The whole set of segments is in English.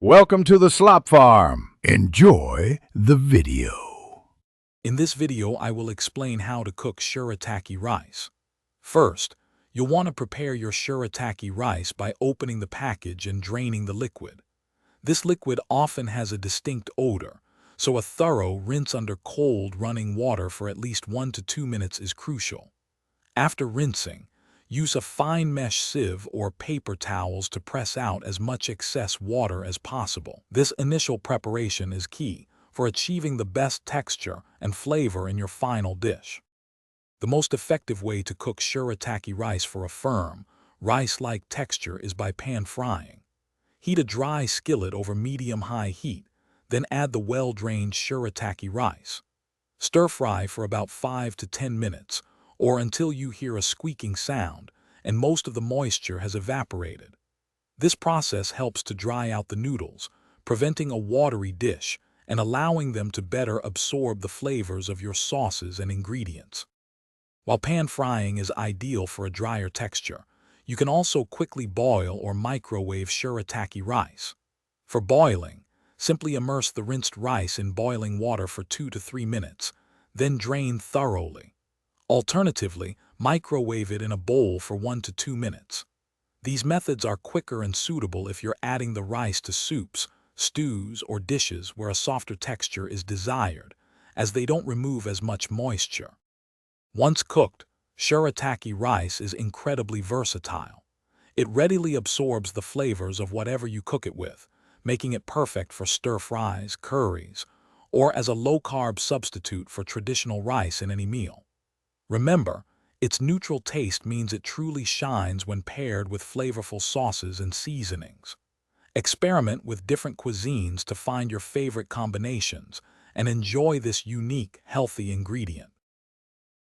Welcome to the Slop Farm. Enjoy the video. In this video, I will explain how to cook shirataki rice. First, you'll want to prepare your shirataki rice by opening the package and draining the liquid. This liquid often has a distinct odor, so a thorough rinse under cold running water for at least 1 to 2 minutes is crucial. After rinsing, use a fine mesh sieve or paper towels to press out as much excess water as possible. This initial preparation is key for achieving the best texture and flavor in your final dish. The most effective way to cook shirataki rice for a firm, rice-like texture is by pan frying. Heat a dry skillet over medium-high heat, then add the well-drained shirataki rice. Stir fry for about 5 to 10 minutes, or until you hear a squeaking sound and most of the moisture has evaporated. This process helps to dry out the noodles, preventing a watery dish and allowing them to better absorb the flavors of your sauces and ingredients. While pan frying is ideal for a drier texture, you can also quickly boil or microwave shirataki rice. For boiling, simply immerse the rinsed rice in boiling water for 2 to 3 minutes, then drain thoroughly. Alternatively, microwave it in a bowl for 1 to 2 minutes. These methods are quicker and suitable if you're adding the rice to soups, stews, or dishes where a softer texture is desired, as they don't remove as much moisture. Once cooked, shirataki rice is incredibly versatile. It readily absorbs the flavors of whatever you cook it with, making it perfect for stir-fries, curries, or as a low-carb substitute for traditional rice in any meal. Remember, its neutral taste means it truly shines when paired with flavorful sauces and seasonings. Experiment with different cuisines to find your favorite combinations and enjoy this unique, healthy ingredient.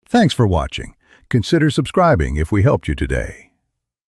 Thanks for watching. Consider subscribing if we helped you today.